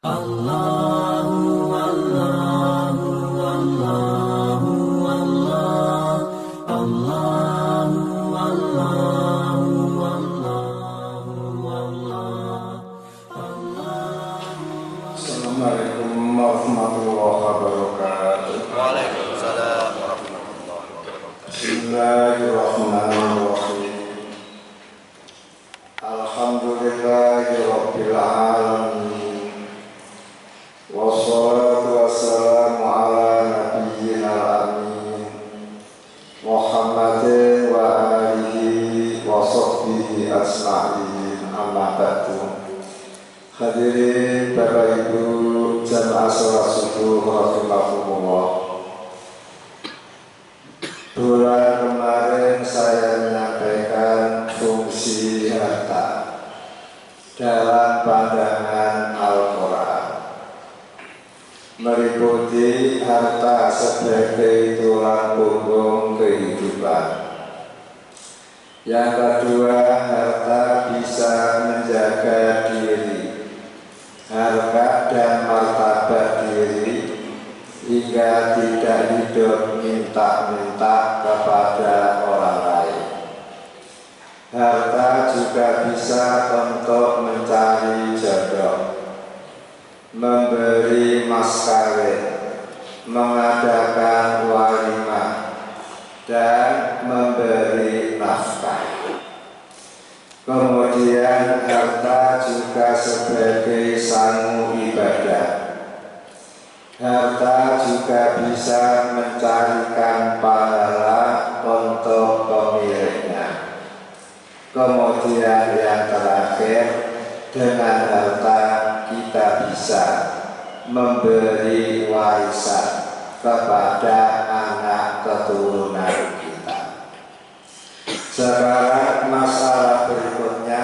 Allahu Allahu Allahu Allah Allahu Allahu Allahu Allah. Assalamualaikum warahmatullahi wabarakatuh. Waalaikumsalam warahmatullahi wabarakatuh. Bismillahirrahmanirrahim. Alhamdulillahirabbil alamin. Wassalatu wassalamu ala nabiyyina amin Muhammadin wa alihi wa sahbihi asma'in, amma ba'du. Hadirin Bapak Ibu jamaah sholat subuh rahimahumullah. Bulan kemarin saya menyampaikan fungsi harta dalam pandangan Al-Quran, meliputi harta sebagai tulang punggung kehidupan. Yang kedua, harta bisa menjaga diri, harkat dan martabat diri, hingga tidak hidup minta-minta kepada orang lain. Harta juga bisa untuk mencari jodoh, memberi mas kawin, mengadakan walimah, dan memberi nafkah. Kemudian harta juga sebagai sangu ibadah. Harta juga bisa mencarikan pahala untuk pemiliknya. Kemudian yang terakhir, dengan harta kita bisa memberi warisan kepada anak keturunan kita. Sekarang masalah berikutnya,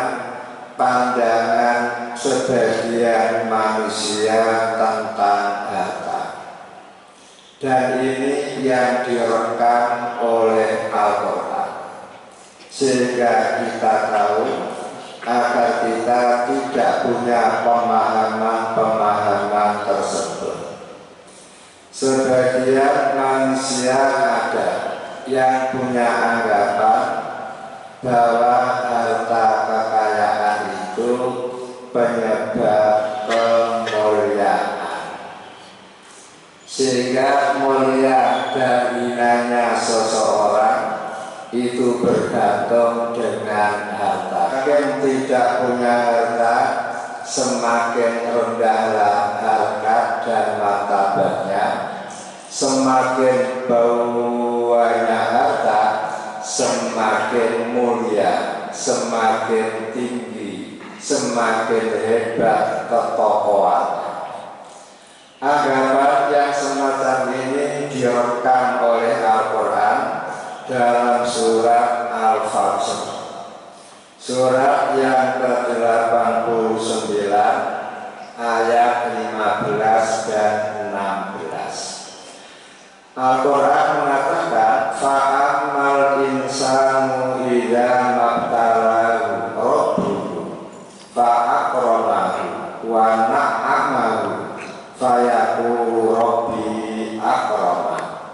pandangan sebagian manusia tentang harta. Dan ini yang direkam oleh Al-Quran, sehingga kita tahu agar kita tidak punya pemahaman tersebut. Sebagian manusia ada yang punya anggapan bahwa harta kekayaan itu penyebab kemuliaan, sehingga mulia dan hinanya seseorang itu bergantung dengan harta. Semakin tidak punya harta, semakin rendahlah harkat dan martabatnya. Semakin banyak harta, semakin mulia, semakin tinggi, semakin hebat ketokohannya. Anggapan yang semacam ini direkam oleh Al-Quran dalam surat Al-Fajr, surat yang ke-89 ayat 15 dan 16. Al-Quran mengatakan, fa'amal insanu idza mabtalahu rabbuhu fa'akramahu wa na'amahu fayaqulu rabbi akramah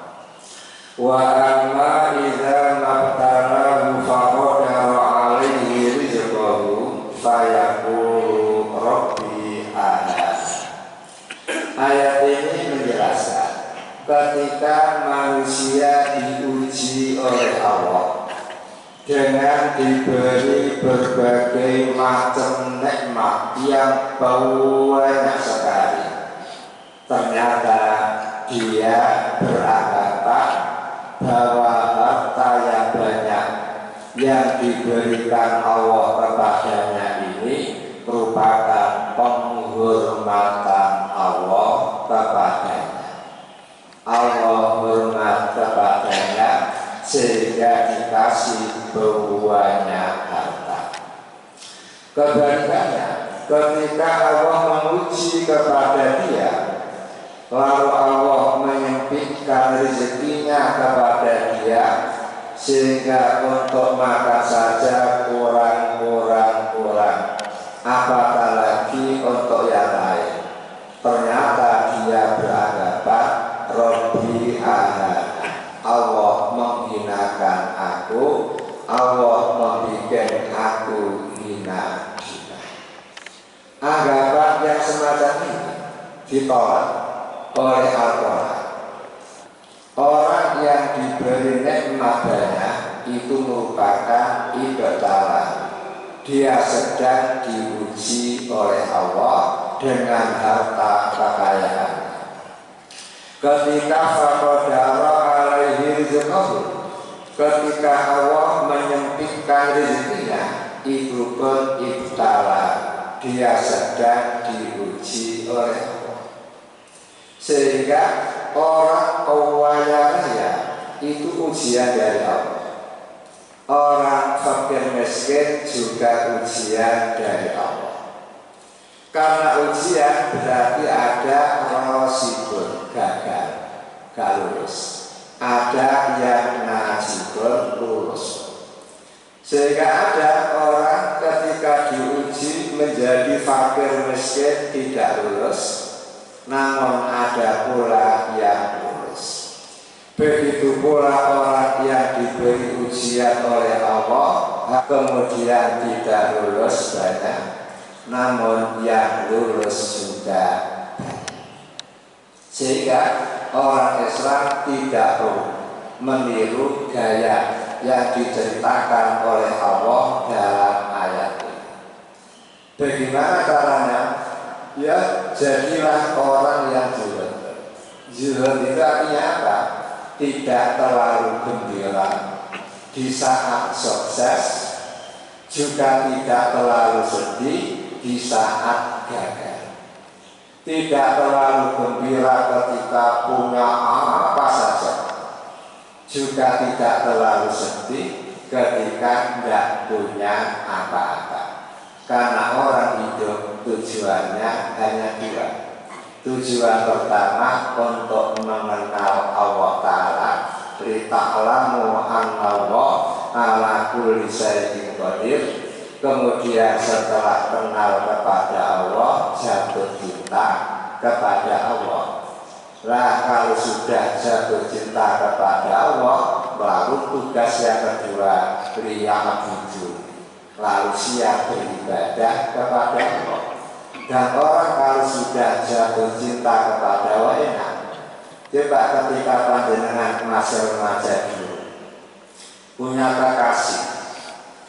wa amma idza mabtalahu faqadara alaihi rizqahu fayaqulu rabbi ahana. Ayat ini menjelaskan ketika manusia diuji oleh Allah dengan diberi berbagai macam nikmat yang banyak sekali, ternyata dia beranggapan bahwa harta yang banyak yang diberikan Allah kepadanya ini merupakan penghormatan Allah kepadanya. Allah hormat kepadanya sehingga dikasih banyak harta. Kebalikannya, ketika Allah menguji kepada dia, lalu Allah menyempitkan rezekinya kepada dia, sehingga untuk makan saja kurang. Apakah lagi untuk yang lain? ditolak oleh Al-Quran. Orang yang diberi nikmat banyak itu merupakan ibtalah. Dia sedang diuji oleh Allah dengan harta kekayaan. Ketika faqadara alaihi rizqahu, ketika Allah menyempitkan rezekinya, itu pun ibtalah. Dia sedang diuji oleh Allah. Sehingga orang kaya raya itu ujian dari Allah. Orang fakir miskin juga ujian dari Allah. Karena ujian berarti ada rosibun, gagal, gak lulus. Ada yang najibun, lulus. Sehingga ada orang ketika diuji menjadi fakir miskin tidak lulus, namun ada pula yang lulus. Begitu pula orang yang diberi ujian oleh Allah kemudian tidak lulus banyak, namun yang lulus juga banyak. Sehingga orang Islam tidak perlu meniru gaya yang diceritakan oleh Allah dalam ayat ini. Bagaimana caranya? Ya, jadilah orang yang zuhud. Zuhud itu artinya apa? Tidak terlalu gembira di saat sukses, juga tidak terlalu sedih di saat gagal. Tidak terlalu gembira ketika punya apa saja, juga tidak terlalu sedih ketika tidak punya apa-apa. Karena orang hidup tujuannya hanya dua. Tujuan pertama untuk mengenal Allah Ta'ala, lita'lamu annallaha ala kulli syai'in qadir. Kemudian setelah kenal kepada Allah, jatuh cinta kepada Allah. Lah kalau sudah jatuh cinta kepada Allah, baru tugas yang kedua, liya'budu, lalu siap beribadah kepada Allah. Dan orang kalau sudah jatuh cinta kepada Allah enak. Coba ketika panjenengan masih remaja dulu, punya kekasih,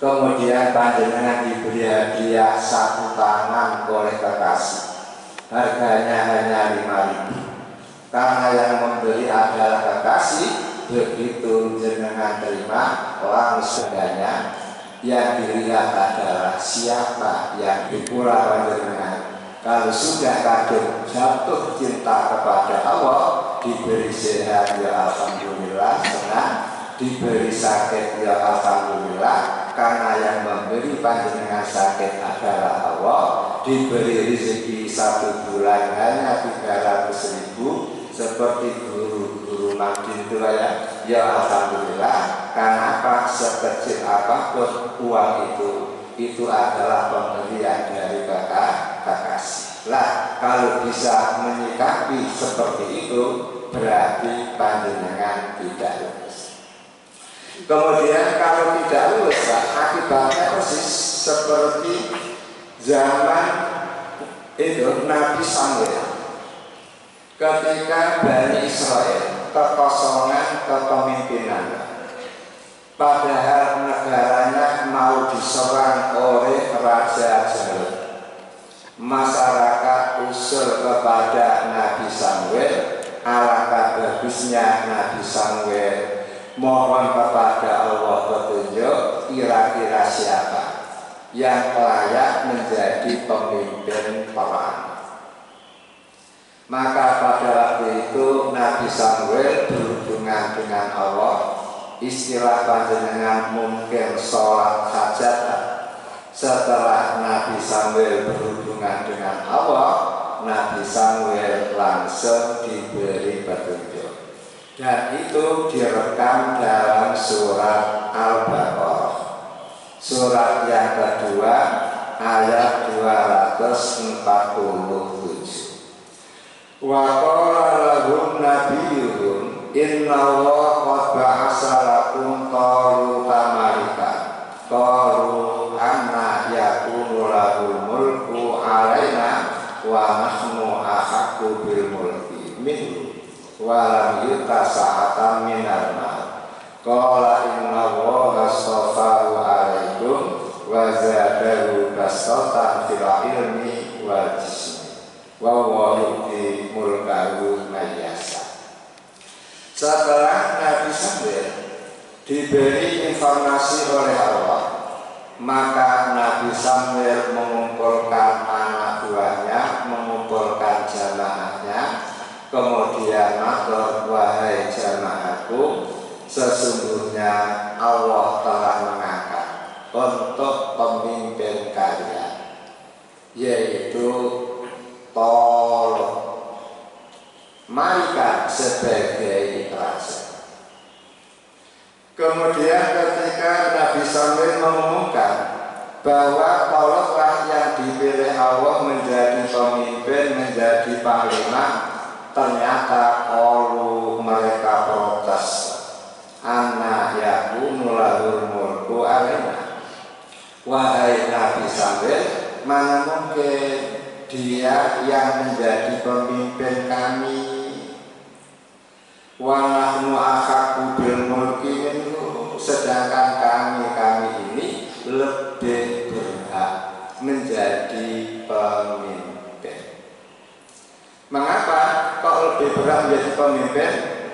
kemudian panjenengan diberi hadiah 1 tangan oleh kekasih, harganya hanya 5.000. Karena yang memberi adalah kekasih, begitu jenengan terima langsung harganya. Yang dilihat adalah siapa yang dipula panjenengan. Kalau sudah kadung jatuh cinta kepada Allah, diberi sehat ya alhamdulillah, senang, diberi sakit ya alhamdulillah, karena yang memberi panjenengan sakit adalah Allah. Diberi rezeki 1 bulan hanya 300.000, seperti guru-guru Madin itu ya alhamdulillah. Karena apa? Sekecil apapun uang itu adalah pemberian dari kekasih. Lah kalau bisa menyikapi seperti itu, berarti panjenengan tidak lulus. Kemudian kalau tidak lulus, akibatnya persis seperti zaman itu Nabi Samuel. Ketika Bani Israel kekosongan kepemimpinan, padahal negaranya mau diserang oleh Raja Jalut, masyarakat usul kepada Nabi Samuel, alangkah bagusnya Nabi Samuel mohon kepada Allah petunjuk, kira-kira siapa yang layak menjadi pemimpin perang. Maka pada waktu itu Nabi Samuel berhubungan dengan Allah. Istilah panjenengan mungkin sholat hajat. Setelah Nabi Samuel berhubungan dengan Allah, Nabi Samuel langsung diberi petunjuk. Dan itu direkam dalam surat Al-Baqarah, surat yang kedua ayat 247. Wa qala lahum nabiyyuhum innallaha qad ba'asa lakum taluta malika qalu anna yakunu lahul mulku alaina wa nahnu ahaq ahakku bil mulki minhu walam yuta sa'atan minal mal. Qala inna Allaha astafahu alaikum wa zadahu basatan fil ilmi wal jismi wa huwa yu'ti mulkahu man yasha. Setelah Nabi Sambil diberi informasi oleh Allah, maka Nabi Sambil mengumpulkan anak buahnya, mengumpulkan jamaahnya, kemudian matur, wahai jamaahku, sesungguhnya Allah telah mengangkat untuk pemimpin kalian, yaitu Tolot, Malika sebagai raja. Kemudian ketika Nabi Sambil mengumumkan bahwa Tolotlah yang dipilih Allah menjadi pemimpin, menjadi panglima, ternyata mereka protes. Anna yakunu lahul mulku alaina. Wahai Nabi Sambil, mana mungkin dia yang menjadi pemimpin kami. Wa nahnu ahaqqu bil mulki minhu, sedangkan kami ini lebih berhak menjadi pemimpin. Mengapa kok lebih berhak menjadi pemimpin?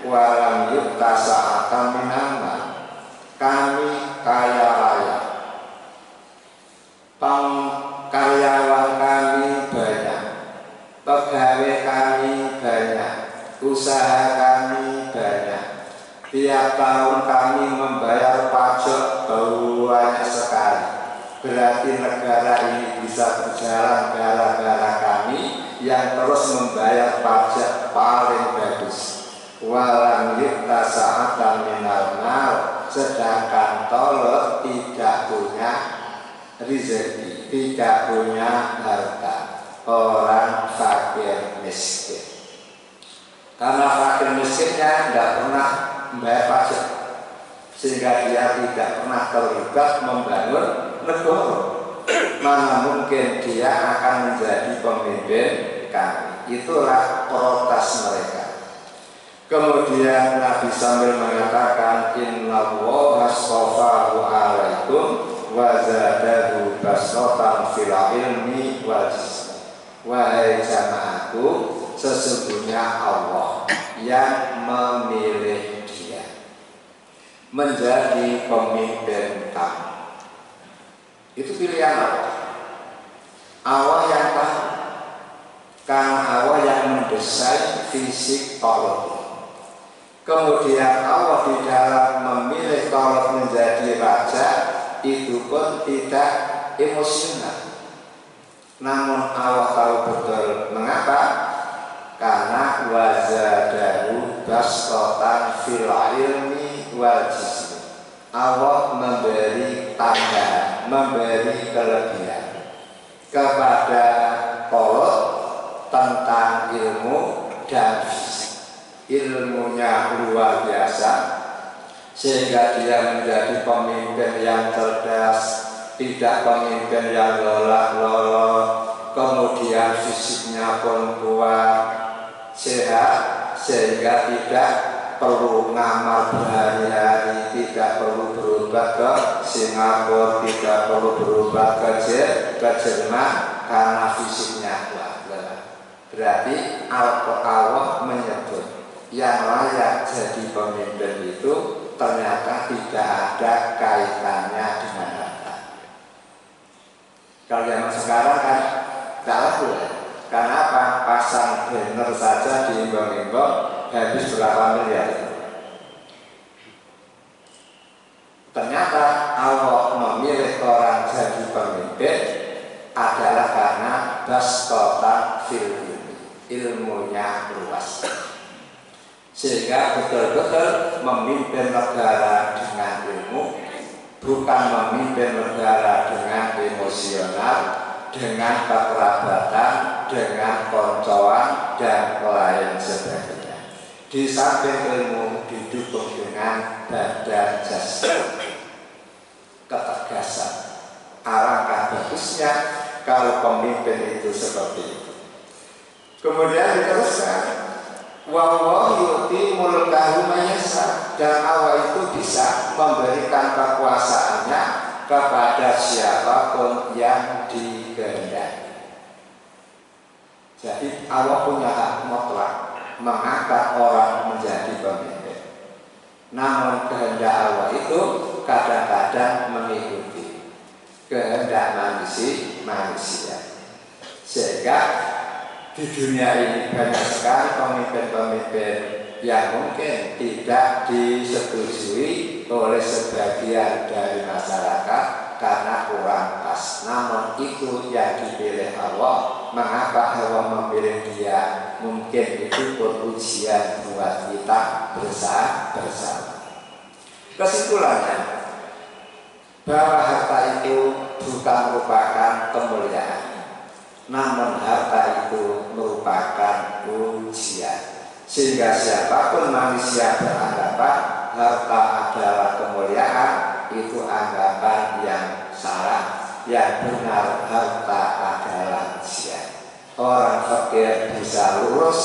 Walam yukta sa'atan minal mal. Kami kaya raya, karyawan kami banyak, pegawai kami banyak, usaha kami banyak. Tiap tahun kami membayar pajak banyak sekali. Berarti negara ini bisa berjalan gara-gara kami yang terus membayar pajak paling bagus. Walam yukta sa'atan minal mal, sedangkan Tolot tidak punya rezeki, tidak punya harta, orang fakir miskin. Karena fakir miskinnya tidak pernah membayar pajak, sehingga dia tidak pernah terlibat membangun negara. Mana mungkin dia akan menjadi pemimpin kami. Itulah protes mereka. Kemudian Nabi Sambil mengatakan, Inna Allaha astafahu alaikum wa zadahu basatan fil ilmi wal jismi. Wahai jamaahku, sesungguhnya Allah yang memilih dia menjadi pemimpin kamu. Itu pilihan Allah. Allah yang tahu, karena Allah yang mendesain fisik Tolot. Kemudian Allah di dalam memilih Tolot menjadi raja itu pun tidak emosional. Namun Allah tahu betul mengapa. Karena wazadahu basatan fil ilmi wal jismi. Allah memberi tanda, memberi kelebihan kepada Tolot tentang ilmu dan fisik. Ilmunya luar biasa, sehingga dia menjadi pemimpin yang cerdas, tidak pemimpin yang lolak-lolok. Kemudian fisiknya pun kuat, sehat, sehingga tidak perlu ngamar berhari-hari, tidak perlu berobat ke Singapura, tidak perlu berobat ke Jerman karena fisiknya kuat. Berarti Allah menyebut yang layak jadi pemimpin itu ternyata tidak ada kaitannya dengan harta. Kalau zaman sekarang kan tidak laku ya. Karena apa? Pasang banner saja di imbang-imbang habis berapa miliar. Ternyata Allah memilih orang jadi pemimpin adalah karena bastatan fil ilmi, ilmunya luas, sehingga betul-betul memimpin negara dengan ilmu, bukan memimpin negara dengan emosional, dengan kekerabatan, dengan koncoan dan lain sebagainya. Di samping ilmu didukung dengan badan jasad, ketegasan. Alangkah bagusnya kalau pemimpin itu seperti itu. Kemudian diteruskan, wallahu yu'ti mulkahu man yasha, dan Allah itu bisa memberikan kekuasaannya kepada siapapun yang dikehendaki. Jadi Allah punya hak mutlak mengangkat orang menjadi pemimpin. Namun kehendak Allah itu kadang-kadang mengikuti kehendak manusia. Sehingga di dunia ini banyak sekali pemimpin-pemimpin yang mungkin tidak disetujui oleh sebagian dari masyarakat karena kurang pas. Namun itu yang dipilih Allah. Mengapa Allah memilih dia? Mungkin itu pun ujian buat kita bersama. Kesimpulannya, bahwa harta itu bukan merupakan kemuliaan, namun harta itu merupakan ujian. Sehingga siapapun manusia beranggapan harta adalah kemuliaan, itu anggapan yang salah. Yang benar, harta adalah ujian. Orang fakir bisa lulus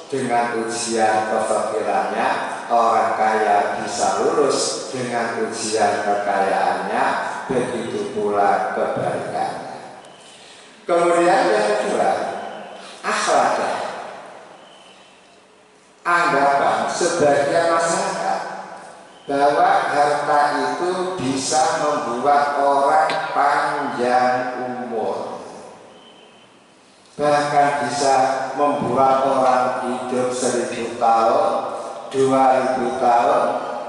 dengan ujian kefakirannya, orang kaya bisa lulus dengan ujian kekayaannya, begitu pula kebalikannya. Kemudian yang kedua, akhlak. Anggapan sebagian masyarakat bahwa harta itu bisa membuat orang panjang umur, bahkan bisa membuat orang hidup 1000 tahun, 2000 tahun,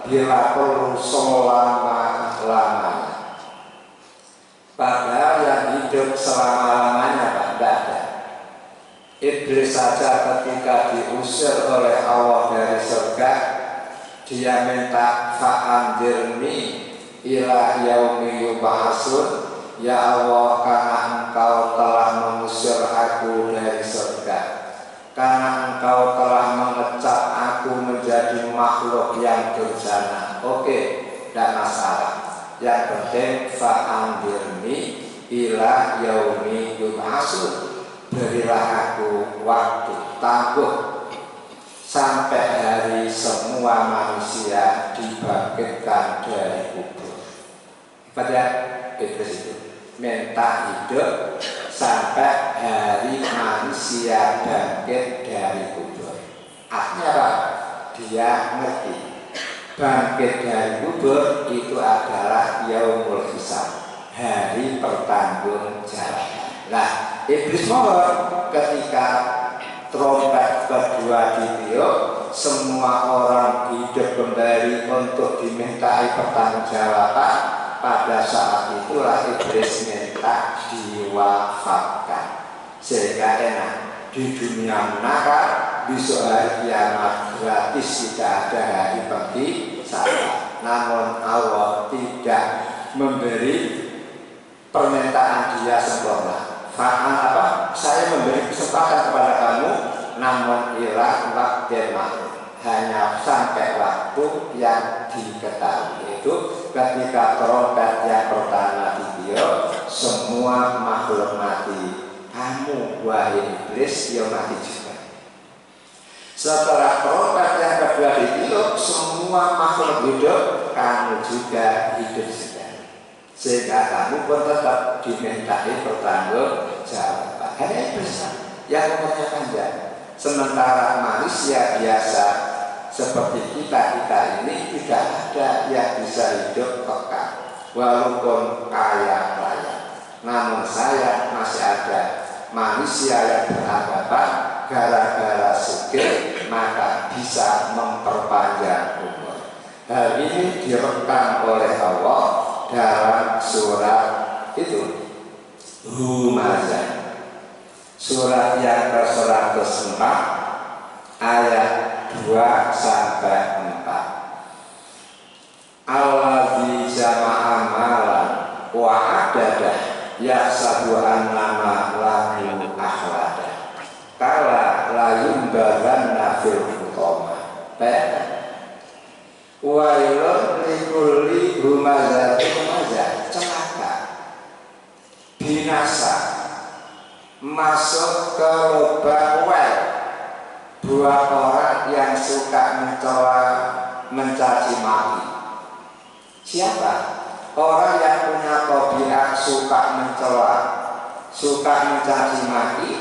bila perlu selama-lamanya. Padahal yang hidup selama-lamanya tidak ada. Iblis saja ketika diusir oleh Allah dari surga, dia minta fa'andirni ila yaumi yub'atsun, ya Allah, karena engkau telah mengusir aku dari surga, karena engkau telah mengecap aku menjadi makhluk yang durjana. Oke, tidak masalah. Yang penting fa'andirni ila yaumi yub'atsun, berilah aku waktu tangguh sampai hari semua manusia dibangkitkan dari kubur. Pada Iblis itu minta hidup sampai hari manusia bangkit dari kubur. Artinya apa? Dia ngerti bangkit dari kubur itu adalah yaumul hisab, hari pertanggungjawaban. Nah, Iblis mohon ketika trompet kedua ditiup, semua orang hidup kembali untuk dimintai pertanggungjawaban. Pada saat itulah Iblis minta diwafatkan, sehingga enak di dunia menakar, besok hari kiamat gratis, tidak ada hari bagi saya. Namun Allah tidak memberi permintaan dia sempurna. Saya memberi kesempatan kepada kamu, namun ilah waktu hanya sampai waktu yang diketahui, yaitu ketika trompet yang pertama ditiup, semua makhluk mati. Kamu wahai iblis, ya mati juga. Setelah trompet yang kedua ditiup, semua makhluk hidup, kamu juga hidup juga. Sehingga kamu pun tetap dimintai pertanggungjawaban. Hanya iblis yang umurnya panjang. Sementara manusia biasa seperti kita ini tidak ada yang bisa hidup kekal, walaupun kaya raya. Namun saya masih ada manusia yang beranggapan gara-gara sugih maka bisa memperpanjang umur. Hal ini direkam oleh Allah dalam surat itu Humazah, surat yang ke-104 ayat 2-4. Alladzi jama'a malan wa adadah yahsabu annama lahu akhlada kala la yumbaranna fil hutama. Wailun likulli humazatin humazah, celaka, binasa, masuk ke lubang well, dua orang yang suka mencela, mencaci maki. Siapa? Orang yang punya tabiat suka mencela, suka mencaci maki.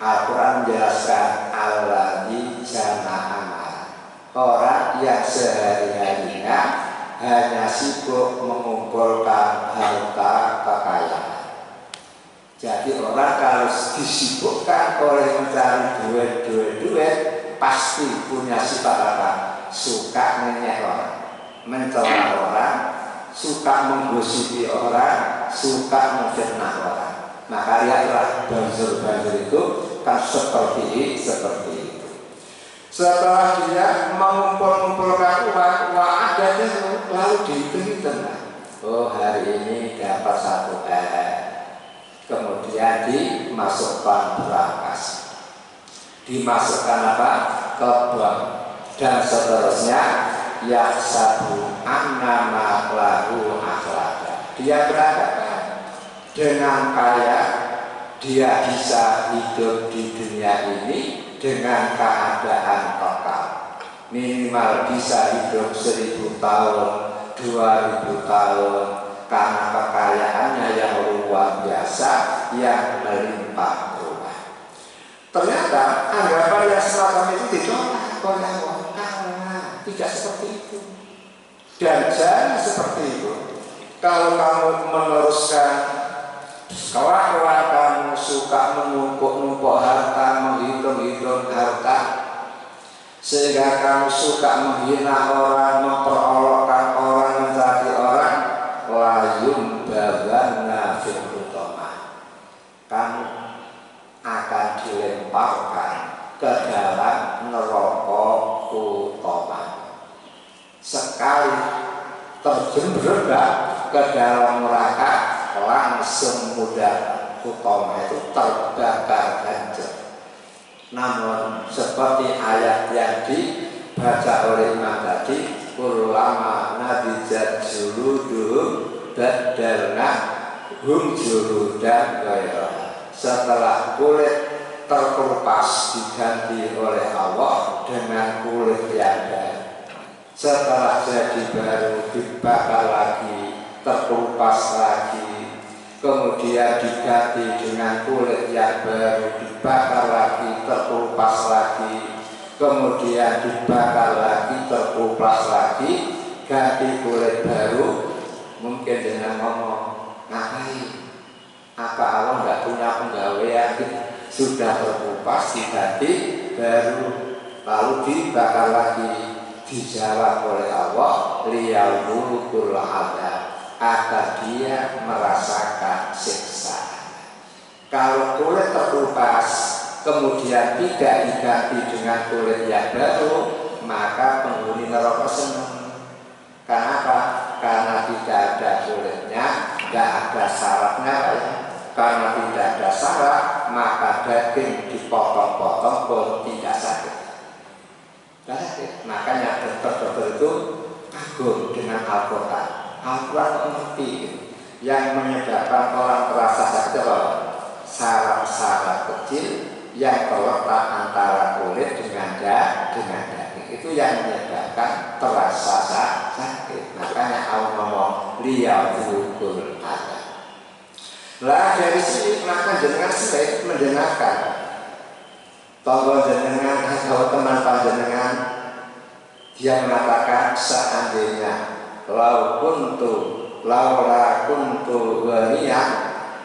Al-Quran menjelaskan alladzi jama'a, orang yang sehari-harinya hanya sibuk mengumpulkan harta kekayaan. Jadi orang kalau disibukkan oleh mencari duit, pasti punya sifat apa? Suka ngenyek orang, mencela orang, suka menggosipi orang, suka memfitnah orang. Maka lihatlah banjir-banjir itu kan seperti itu. Setelah dia mengumpulkan uang ada lalu dihitung-hitung. Oh, hari ini dapat 1 M. Kemudian dimasukkan berangkas, dimasukkan apa? Ke bank dan seterusnya. Ya sabu annama lahu akhlada. Dia berangkat dengan kaya, dia bisa hidup di dunia ini dengan keadaan kekal. Minimal bisa hidup 1000 tahun, 2000 tahun, karena kekayaannya yang luar biasa, yang melimpah ruah. Ternyata anggapan yang semacam itu ditolak oleh Allah, karena tidak seperti itu. Dan jangan seperti itu. Kalau kamu meneruskan kelakuan kamu suka menumpuk-numpuk harta, menghitung-hitung harta, sehingga kamu suka menghina orang, memperolokkan orang, mencaci orang, layum baganna fil hutamah, kamu akan dilemparkan ke dalam neraka hutamah. Sekali terjun ke dalam neraka, langsung mudah hutamah itu terbakar hancur. Namun seperti ayat yang dibaca oleh Imam tadi, ulama nadijat juluduhum badalna hum juludan ghairah. Setelah kulit terkelupas diganti oleh Allah dengan kulit yang baru. Setelah jadi baru dibakar lagi, terkelupas lagi, kemudian diganti dengan kulit yang baru, dibakar lagi, terkelupas lagi, kemudian dibakar lagi, terkelupas lagi, ganti kulit baru. Mungkin dengan ngomong, ngapain? Apa Allah nggak punya penggawean? Sudah terkelupas diganti baru, lalu dibakar lagi. Dijawab oleh Allah, liyadzuqul adzab, agar dia merasakan siksa. Kalau kulit terkelupas kemudian tidak diganti dengan kulit yang baru, maka penghuni neraka senang. Kenapa? Karena tidak ada kulitnya, tidak ada syaratnya. Karena tidak ada syarat, maka daging dipotong-potong pun tidak sakit. Makanya dokter-dokter itu kagum dengan Al-Quran. Al-Quran mengerti yang menyebabkan orang terasa sakit apa? Syarat-syarat kecil yang terletak antara kulit dengan daging. Itu yang menyebabkan terasa sakit. Makanya Allah ngomong liyadzuqul adzab. Lah dari sini maka jenengan sudah mendengarkan tonggo jenengan atau teman panjenengan, dia mengatakan seandainya laula kuntu ghaniyan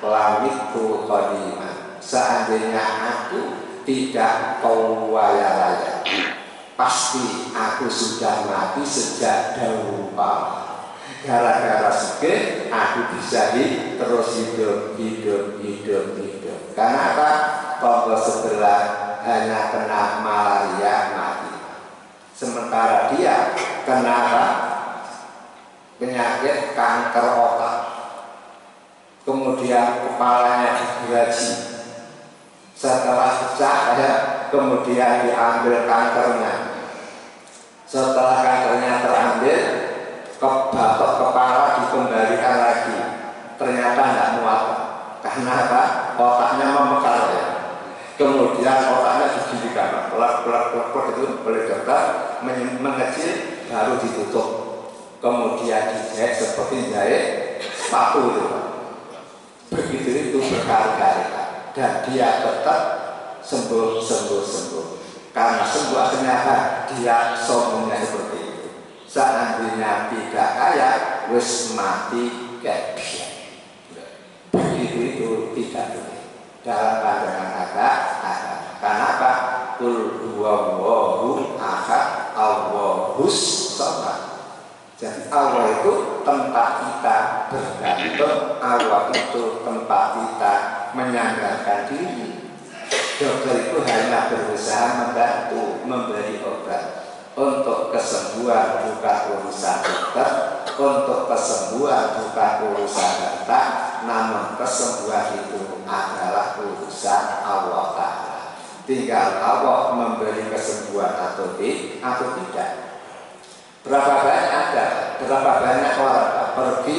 lamitu qadiman, seandainya aku tidak kaya raya, pasti aku sudah mati sejak dahulu kala. Gara-gara sugih aku bisa terus hidup. Karena apa? Tonggo sebelah hanya kena malaria mati, sementara dia kena penyakit kanker otak, kemudian kepalanya digeraji, setelah pecah kemudian diambil kankernya, setelah kankernya terambil batok kepala dikembalikan lagi, ternyata tidak muat. Karena apa? Otaknya memekar ya. Kemudian otaknya digilikan, pelak itu oleh dokter mengecil baru ditutup. Kemudian dijahit seperti jahit sepatu itu. Begitu itu berkali-kali dan dia tetap sembuh. Karena sembuh akhirnya dia sombongnya seperti itu. Seandainya tidak kaya, wis mati kayak dia. Begitu itu tidak boleh dalam pandangan agama. Kenapa? Qul huwallahu ahad, Allahus samad. Jadi Allah itu tempat kita bergantung, Allah itu tempat kita menyandarkan diri. Dokter itu hanya berusaha membantu, memberi obat. Untuk kesembuhan bukan urusan dokter, untuk kesembuhan bukan urusan dokter, namun kesembuhan itu adalah urusan Allah Ta'ala. Tinggal Allah memberi kesembuhan atau tidak. Berapa banyak orang pergi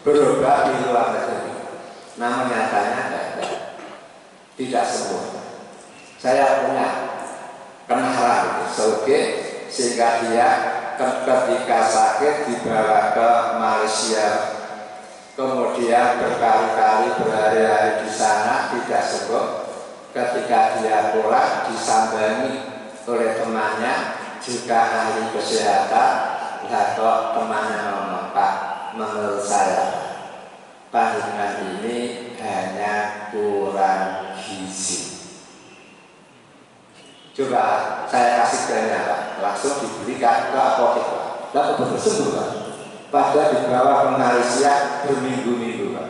berobat di luar negeri, namun nyatanya tidak sembuh. Saya punya kenalan sehingga dia ketika sakit dibawa ke Malaysia, kemudian berkali-kali berhari-hari di sana tidak sembuh. Ketika dia pulang disambangi oleh temannya, juga ahli kesehatan, kok temannya ngomong, Pak, menurut saya panjenengan ini hanya kurang gizi. Coba saya kasih dana, Pak, langsung diberikan ke apotek, Pak. Lalu betul sembuh, Pak. Pada dibawa ke Malaysia berminggu-minggu, Pak.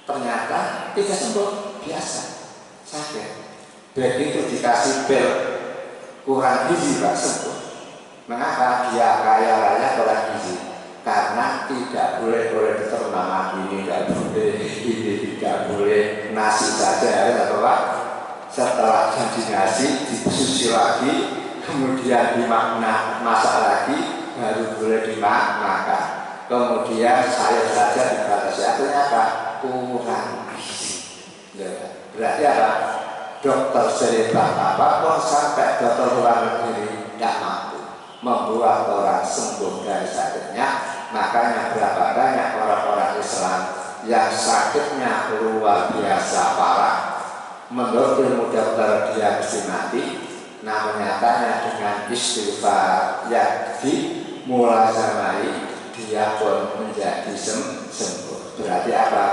Ternyata tidak sembuh, biasa sakit. Begitu dikasih pil kurang gizi, Pak, sembuh. Mengapa? Dia kaya raya kurang gizi. Karena tidak boleh diterima, ini tidak boleh, ini tidak boleh, nasi saja ya Pak. Setelah jadi nasi disuci lagi, kemudian dimasak lagi, baru boleh dimakan. Kemudian sayur saja dibatasi, artinya apa? Kurang gizi. Berarti apa? Dokter sehebat apapun sampai dokter luar negeri tidak mampu membuat orang sembuh dari sakitnya. Makanya berapa banyak orang-orang Islam yang sakitnya luar biasa parah, menurut ilmu dokter dia mesti mati, namun nyatanya dengan istighfar yang dimulazamai dia pun menjadi sembuh. Berarti apa?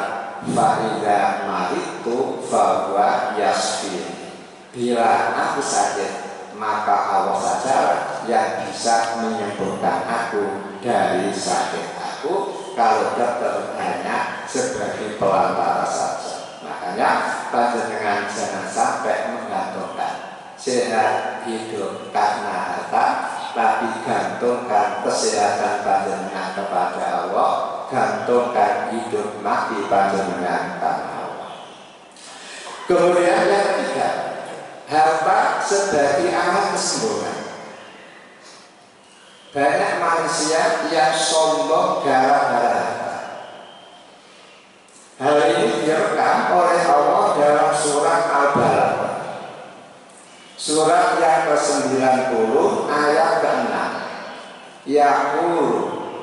Fa'idha maritu fahuwa yasfin. Bila aku sakit, maka Allah saja yang bisa menyembuhkan aku dari sakit aku. Kalau dokter hanya sebagai pelantara saja. Makanya panjenengan jangan sampai menggantungkan sehat hidup karena harta, tapi gantungkan kesehatan panjenengan kepada Allah, gantungkan hidup mati panjenengan karena Allah. Kemudian yang ketiga, harta sebagai alat kesembuhan. Banyak manusia yang sombong gara-gara harta. Hal ini direkam oleh Allah dalam surat Al-Balad, surat yang ke-90 ayat ke-6. Yaqulu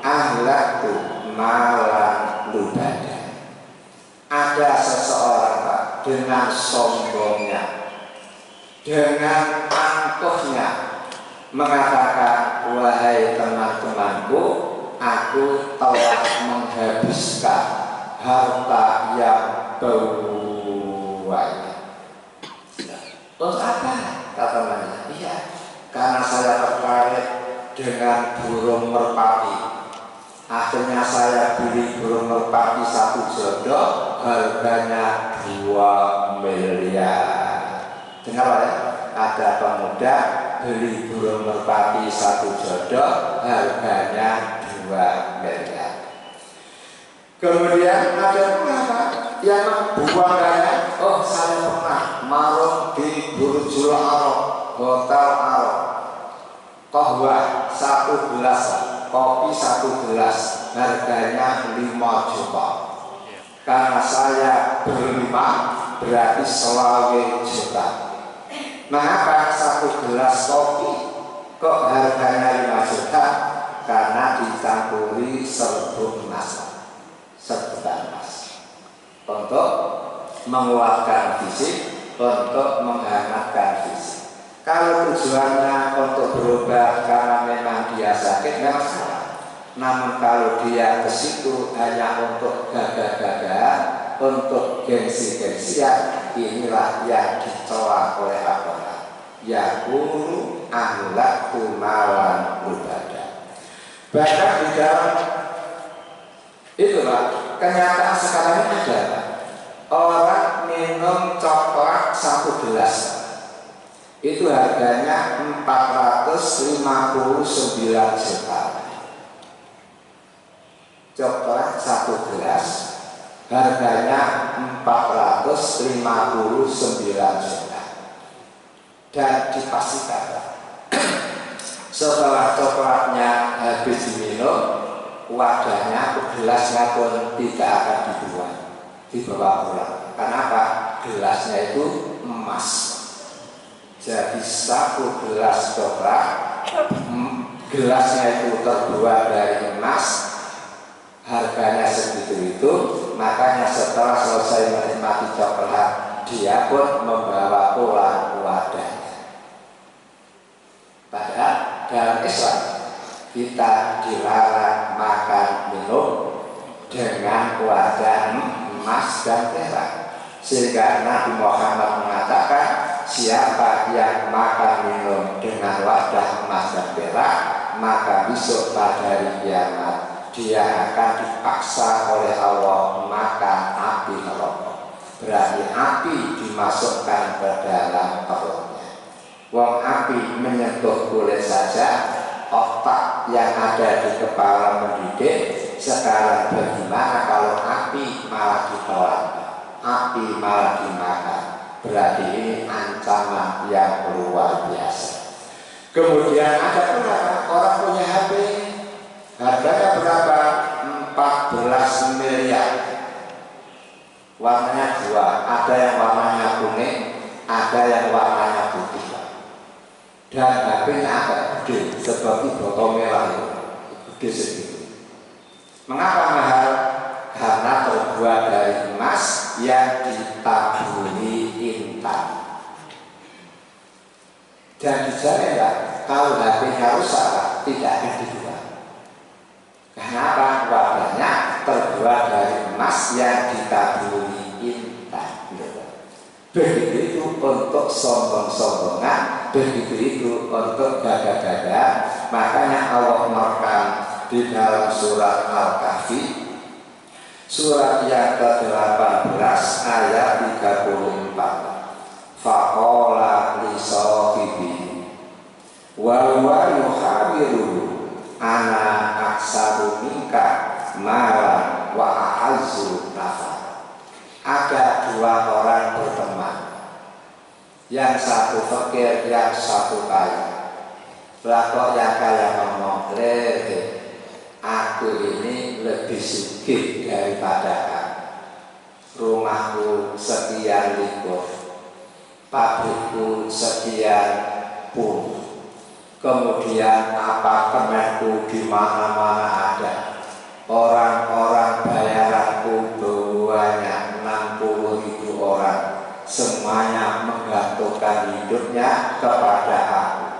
ahlaktu malan lubada. Ada seseorang, Pak, dengan sombongnya, dengan angkuhnya mengatakan, wahai teman-temanku, aku telah menghabiskan harta yang banyak. Terus apa? Kata temannya, iya, karena saya tertarik dengan burung merpati. Akhirnya saya beli burung merpati 1 jodoh, harganya 2 miliar. Dengar ya, ada pemuda beli burung merpati 1 jodoh, harganya 2 miliar. Kemudian ada apa? Yang buangnya, oh saya pernah marung di Burjul Arab, Hotel Arab, kohwa 1 gelas, kopi 1 gelas, harganya 5 juta. Karena saya berlima, berarti selawe juta. Mengapa satu gelas kopi kok harganya 5 juta? Karena dicampuri serbuk emas, serbukan emas, untuk menguatkan fisik, untuk menghangatkan fisik. Kalau tujuannya untuk berubah karena memang dia sakit, nggak masalah. Namun kalau dia ke situ hanya untuk gagah-gagah, untuk gengsi-gengsian, inilah yang dicela oleh agama. Yakunu ahlak kumalan ibadah. Bahkan di dalam itu Pak, kenyataan sekarang ini ada orang minum coklat 1 gelas itu harganya 459 juta. Coklat 1 gelas harganya 459 juta. Dan dipastikan setelah coklatnya habis diminum, wadahnya atau gelasnya pun tidak akan dibawa pulang. Kenapa? Gelasnya itu emas. Jadi 1 gelas coklat, gelasnya itu terbuat dari emas, harganya segitu itu. Makanya setelah selesai menikmati coklat, dia pun membawa pulang wadahnya. Padahal dalam Islam kita dilarang makan minum dengan wadah emas dan perak, sehingga Nabi Muhammad mengatakan siapa yang makan minum dengan wadah emas dan perak, maka besok pada hari kiamat dia akan dipaksa oleh Allah makan api neraka. Berarti api dimasukkan ke dalam perutnya. Wong api menyentuh kulit saja, otak yang ada di kepala mendidih. Sekarang bagaimana kalau api malah ditelan, api malah dimakan? Berarti ini ancaman yang luar biasa. Kemudian ada pula orang punya HP, harganya berapa? 14 miliar. Warnanya 2, ada yang warnanya kuning, ada yang warnanya putih. Dan HP-nya agak gede, seperti botol merah itu, gede segitu. Mengapa mahal? Karena terbuat dari emas yang ditaburi intan. Dan dijamin ya, kalau HP-nya rusak, tidak akan dijual. Kenapa? Wadahnya terbuat dari emas yang ditaburi intan. Begitu itu untuk sombong-sombongan, begitu itu untuk gagah-gagah. Makanya Allah merekam di dalam surat Al-Kahfi, surat yang ke-18 ayat 34. Faqala li sahibi wa huwa yuhawiru ana aksaru minka mala wa a'azzu nafar. Ada 2 orang berteman, yang satu fakir, yang satu kaya. Lah yang kaya ngomong, aku ini lebih sugih daripada kamu. Rumahku sekian likur, pabrikku sekian pun, kemudian apartemenku di mana-mana ada. Orang-orang bayaranku banyak, 60.000 orang, semuanya menggantungkan hidupnya kepada aku.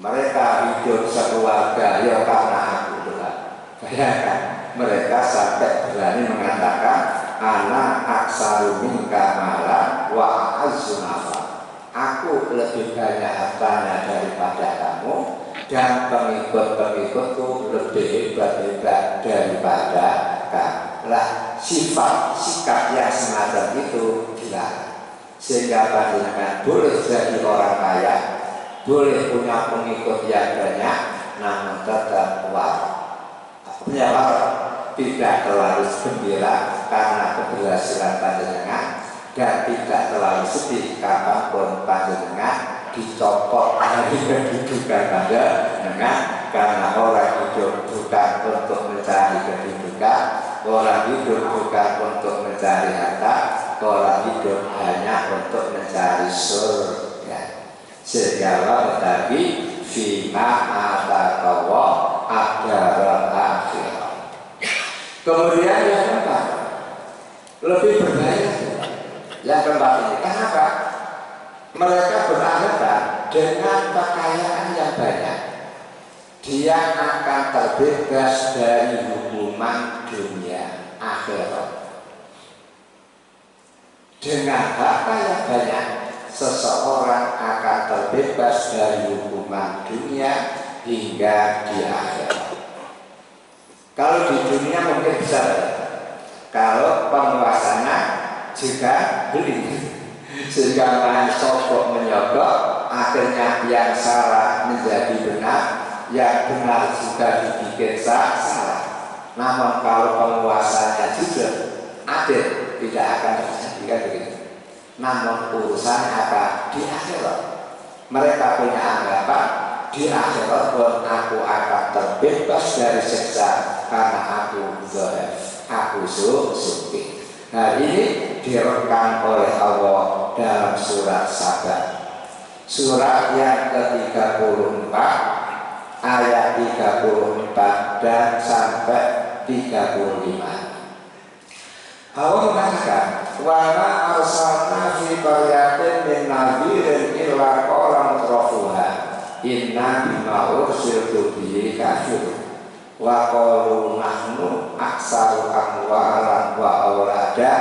Mereka hidup sekeluarga ya karena aku juga. Bayangkan, mereka sampai berani mengatakan ana aksaru minka mala wa a'azzu nafar. Aku lebih banyak hartanya daripada kamu, dan pengikut-pengikutku lebih hebat-hebat daripada kamu. Lah, sifat sikap yang semacam itu dilarang. Sehingga panjenengan boleh jadi orang kaya, boleh punya pengikut yang banyak, namun tetap punya warok, tidak terlalu gembira karena keberhasilan panjenengan, dan tidak terlalu sedih kapanpun panjenengan dicopot dari kedudukan panjenengan, karena orang hidup bukan untuk mencari kedudukan, orang hidup bukan untuk mencari harta, orang hidup hanya untuk mencari surga. Sehingga Allah tadi fima ataqwa adaral akhirah. Kemudian yang keempat, lebih berbahaya. Yang keempat ini, kenapa? Mereka beranggapan dengan kekayaan yang banyak dia akan terbebas dari hukuman dunia akhirat. Dengan harta yang banyak, seseorang akan terbebas dari hukuman dunia hingga di akhirat. Kalau di dunia mungkin bisa, kalau penguasanya juga beli, sehingga main sogok menyogok, akhirnya yang salah menjadi benar, yang benar juga dibikin salah. Namun kalau penguasanya jujur, adil, tidak akan terjadi kan begitu. Namun urusan apa? Di akhirat. Mereka punya anggapan di akhirat pun aku akan terbebas dari siksa karena aku dhaif, aku suci. Nah ini direkam oleh Allah dalam surat Saba, surat yang ke-34 ayat 34 dan sampai 35. Allah mengatakan, wa ma arsalna fi qaryatin min nadhirin illa qala mutrafuha inna bima ursiltu bihi kafirun wa qalu nahnu aksaru amwalan wa aulada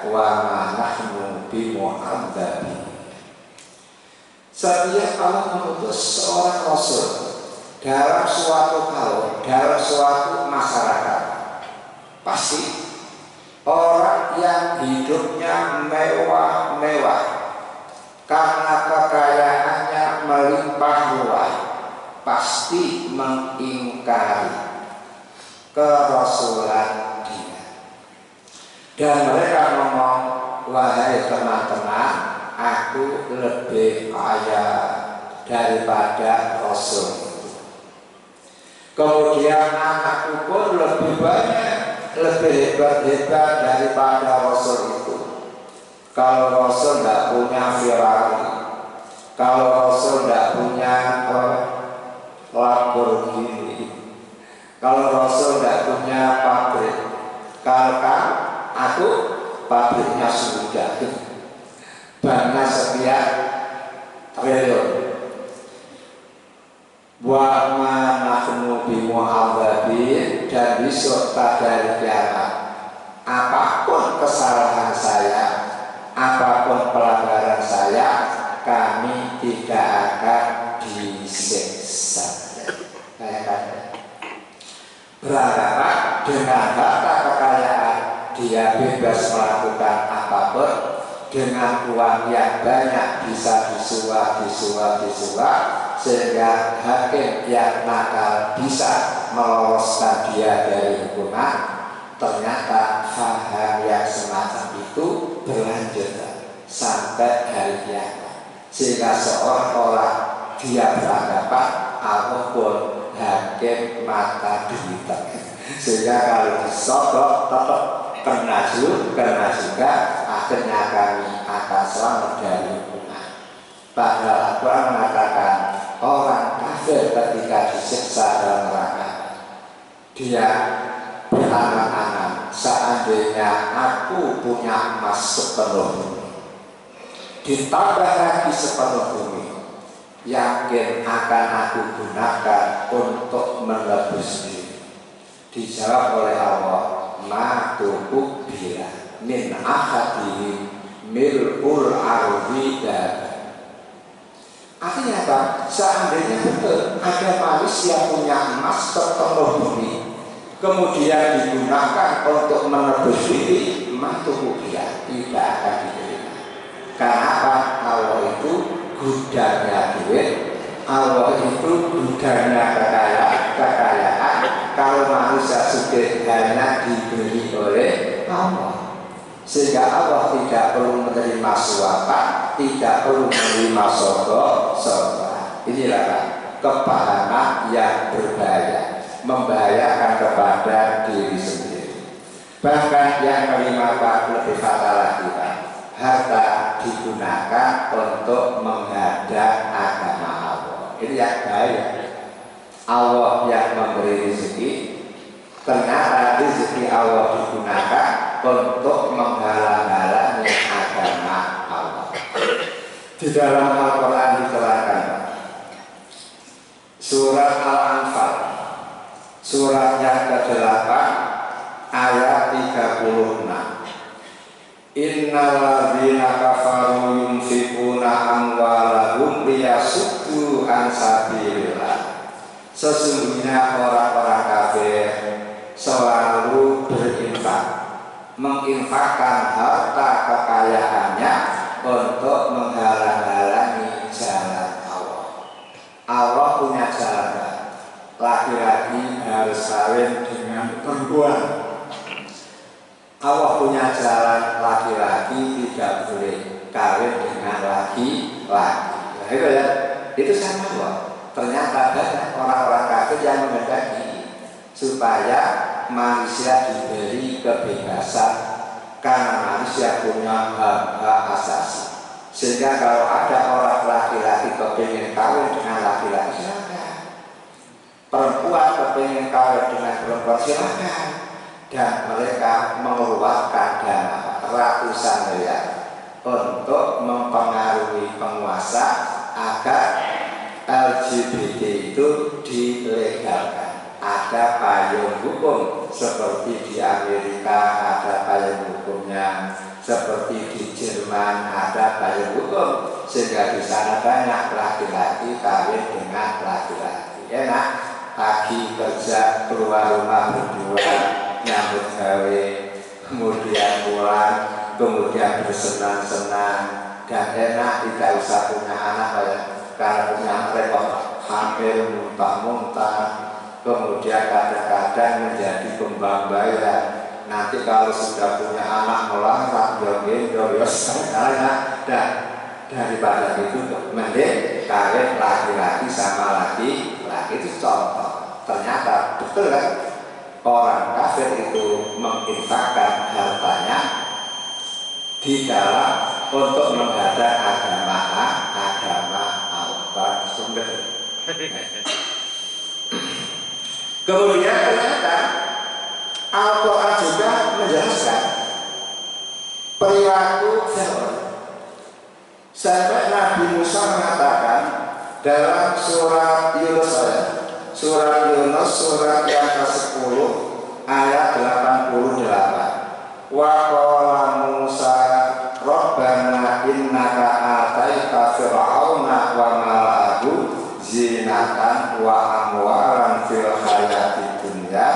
wa ma nahnu bimu'adzabin. Setiap Allah mengutus seorang rasul dalam suatu kaum, dalam suatu masyarakat, pasti orang yang hidupnya mewah-mewah karena kekayaannya melimpah ruah pasti mengingkari kerasulan dia. Dan mereka ngomong, wahai teman-teman, aku lebih kaya daripada Rasul itu. Kemudian anakku pun lebih banyak, lebih hebat-hebat daripada Rasul itu. Kalau Rasul tidak punya Ferrari, kalau Rasul tidak punya Lamborghini, kalau Rasul tidak punya pabrik, kalau aku pabriknya sudah banyak sekian triliun. Wa ma nahnu bimu'adzabin, dan besok pada hari kiamat apapun kesalahan saya, apapun pelanggaran saya, kami tidak akan disiksa. Beranggapan dengan harta kekayaan dia bebas melakukan apapun, dengan uang yang banyak bisa disuap, sehingga hakim yang nakal bisa meloloskan dia dari hukuman. Ternyata hal-hal yang semacam itu berlanjut sampai hari kiamat, sehingga seolah-olah dia beranggapan Allah pun hakim mata duita, sehingga kalau disodok tetap kena juga, akhirnya kami akan selamat dari hukuman. Padahal Al-Quran mengatakan orang kafir ketika disiksa dalam neraka, dia berangan-angan, seandainya aku punya emas sepenuh bumi, ditambah lagi sepenuh bumi, yakin akan aku gunakan untuk menebus diri. Dijawab oleh Allah, ma tu'uk bila min ahadihim mil'ul ardi dan. Artinya apa? Seandainya betul ada manusia punya emas sepenuh bumi, kemudian digunakan untuk menebus diri, matuku dia tidak akan diterima. Karena apa? Allah itu gudangnya duit, Allah itu gudangnya kekayaan. Kalau manusia sudah hanya diberi oleh Allah, sehingga Allah tidak perlu menerima suapan, tidak perlu menerima sodoh. Inilah kepahaman yang berbahaya, membahayakan kepada diri sendiri. Bahkan yang kelima lebih fatal lagi, Pak. harta digunakan untuk menghadap agama Allah. Ini yang bahaya. Allah yang memberi rezeki, ternyata rezeki Allah digunakan untuk menghalang-halangi agama Allah. Di dalam Al-Quran diterangkan surat Al-Anfal, surat yang ke-8 ayat 36. Innal ladzina kafaru yunfikuna amwalahum liyasuddu an sabilillah. Sesungguhnya orang-orang kafir selalu berinfak, menginfakkan harta kekayaannya untuk menghalang-halangi jalan Allah. Allah punya jalan, laki-laki harus kawin dengan perempuan. Allah punya jalan, laki-laki tidak boleh kawin dengan laki-laki. Nah, itu ya, itu sama loh. Ternyata banyak orang-orang kafir yang menghendaki supaya manusia diberi kebebasan karena manusia punya hak asasi. Sehingga kalau ada orang laki-laki kepingin kawin dengan laki-laki, silakan. Perempuan kepingin kawin dengan perempuan, silakan. Dan mereka mengeluarkan dana ratusan miliar untuk mempengaruhi penguasa agar LGBT itu dilegalkan. Ada payung hukum seperti di Amerika, ada payung hukumnya, seperti di Jerman ada payung hukum, sehingga di sana banyak laki-laki kawin dengan laki-laki. Enak, pagi kerja keluar rumah berdua, nyambut gawe, kemudian pulang, kemudian bersenang-senang, dan enak, tidak usah punya anak ya. Karena punya repot, hamil, muntah-muntah, kemudian kadang-kadang menjadi pembambaian. Nanti kalau sudah punya anak melarat, dan daripada itu mending kawin laki-laki sama laki-laki. Itu contoh. Ternyata betul kan, orang kafir itu menginfakkan hartanya di dalam untuk menghadap agama Allah sumber. Kemudian ternyata Al-Quran juga menjelaskan perilaku Fir'aun. Sampai Nabi Musa mengatakan dalam surat Yunus, surat yang ke-10 ayat 88. Wa qala Musa Rabbana innaka ataita fir'auna wa mala'ahu zinatan wa amwalan fil hayati dunya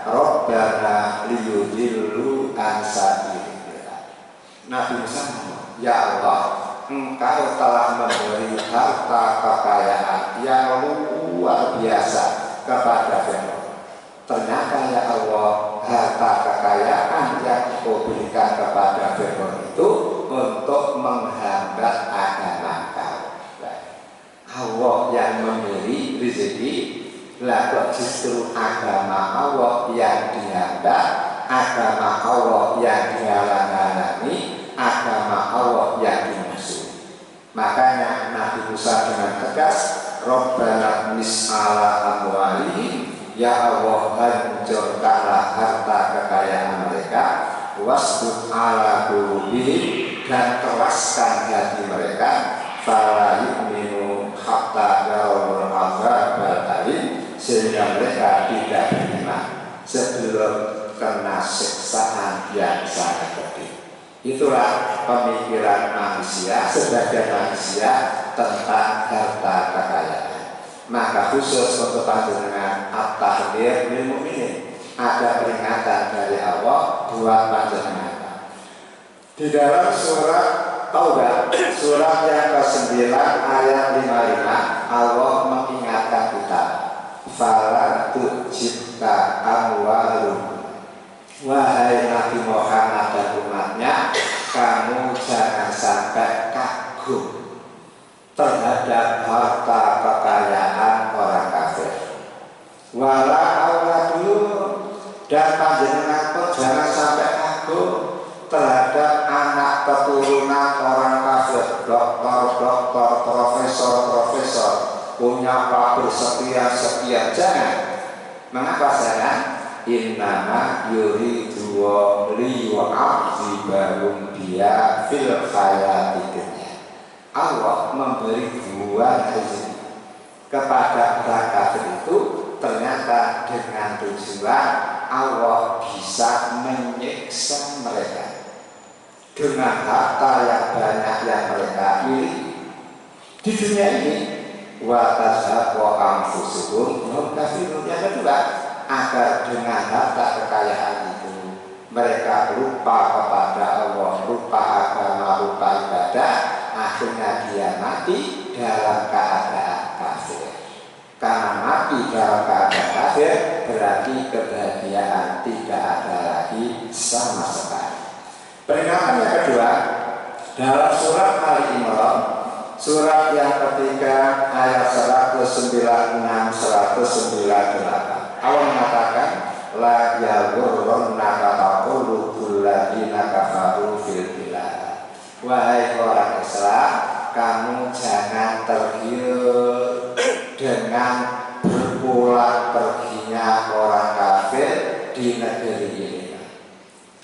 Rabbana liyudillu an sabilillah. Nabi Musa ngomong, ya Allah, Engkau telah memberi harta kekayaan yang luar biasa kepada Fir'aun. Ternyata ya Allah, harta kekayaan yang Engkau berikan kepada Fir'aun itu untuk menghambat agama Engkau. Allah yang memberi rezeki, lah kok justru agama Allah yang dihambat, agama Allah yang dihalang-halangi, agama Allah yang dimusuhi. Makanya Nabi Musa dengan tegas, Rabbana nis'ala amwalihim, ya Allah hancurkanlah harta kekayaan mereka, wasdud ala qulubihim, dan keraskan hati mereka, fala yu'minu hatta yarawul azabal alim, sehingga mereka tidak beriman sebelum kena siksaan yang sangat pedih. Itulah pemikiran manusia, sebagai manusia, tentang harta kekayaan. Maka khusus untuk panjenengan at-tahdir lil mu'minin, ada peringatan dari Allah buat panjenengan. Di dalam surat Taubah, surat yang ke-9 ayat 55, Allah mengingatkan kita, fala tujibka amwaluhum, wahai Nabi Muhammad dan umatnya, kamu jangan sampai kagum terhadap harta kekayaan orang kafir. Wala auladun, dan panjenengan pun jangan sampai kagum terhadap anak keturunan profesor, punya pabrik sekian, jangan. Mengapa jangan? Innama yuridu liyu'adzibahum biya fil hayati dunya. Allah memberi buah rezeki kepada orang kafir itu ternyata dengan tujuan Allah bisa menyiksa mereka dengan harta yang banyak yang mereka miliki di dunia ini. Wa tazhaqu anfusuhum hum kafirun. Yang kedua, agar dengan harta kekayaan itu mereka lupa kepada Allah, lupa agama, lupa ibadah, akhirnya dia mati dalam keadaan kafir. Karena mati dalam keadaan kafir berarti kebahagiaan tidak ada lagi sama sekali. Peringatan yang kedua dalam surat Ali Imran, surat yang ketiga ayat 196 198. Allah mengatakan la yaghurrannaka taqallubul ladzina kafaru fil bilad. Wahai orang Islam, kamu jangan tergiur dengan berpulang perginya orang kafir di negeri ini.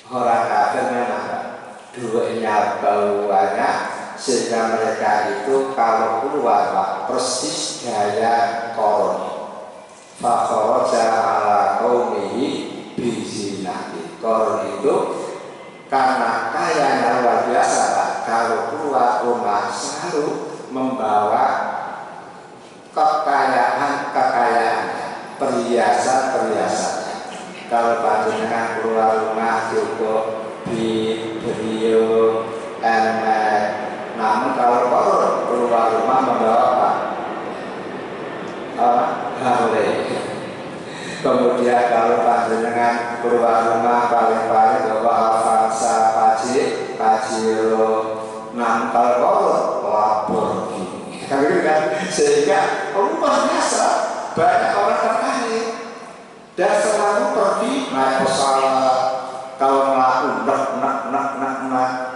Orang kafir memang duitnya banyak, sehingga mereka itu kalau keluar persis gaya koroni. Fakharaja ala qaumihi bizinati. Koron itu karena kayanya luar biasa, Pak. Kalau keluar rumah selalu membawa kekayaannya, perhiasan-perhiasannya. Kalau panjenengan keluar rumah cukup beliau namun kalau koron keluar rumah membawa apa? Harley. Kemudian kalau panjenengan keluar rumah paling-paling bawa Avanza, Pajero, namun kalau koron Lamborghini. Kan sehingga luar biasa banyak orang tertarik dan selalu pergi naik pesawat. Kalau melakukan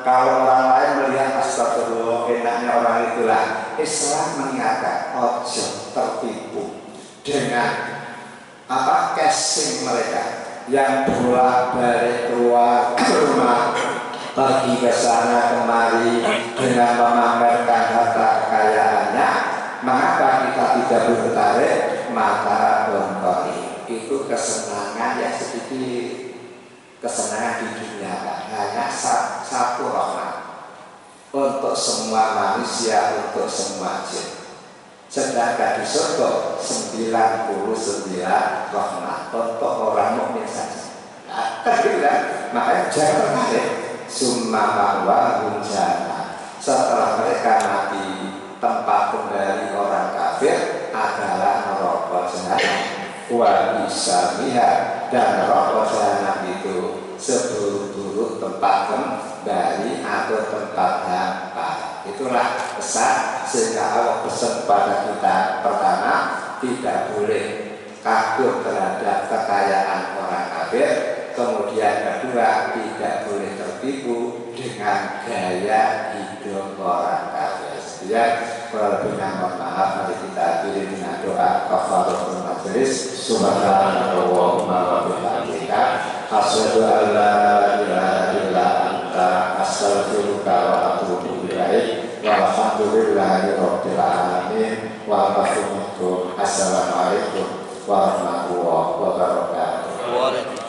kalau orang lain melihat astagfirullah enaknya orang itulah. Islam mengingatkan ojo tertipu dengan apa casing mereka yang bolak-balik keluar rumah, pergi ke sana kemari dengan memamerkan harta kekayaannya. Mengapa kita tidak tertarik? Mata bongkori itu kesenangan yang sedikit. Kesenangan di dunia hanya satu rahmat untuk semua manusia, untuk semua jin. Sedangkan di surga 99 rahmat untuk orang mukmin saja. Makanya jangan tertarik. Summa ma'wahum jannah. Setelah mereka mati, tempat kembali orang kafir adalah neraka jahanam. Wa isamiha, dan neraka jahanam itu seburuk-buruk tempat kembali atau tempat hampa. Itulah pesan sehingga Allah pesan pada kita. Pertama, tidak boleh kagum terhadap kekayaan orang kafir. Kemudian kedua, tidak boleh tertipu dengan gaya hidup orang kafir. Ya, walaupun mohon maaf, mari kita akhiri dengan doa kafaratul majelis. Subhanallahumma wa bihamdika asyhadu an la ilaha illa anta astaghfiruka wa atubu ilaik. Walhamdulillahi rabbil alamin. Wa assalamualaikum warahmatullahi wabarakatuh.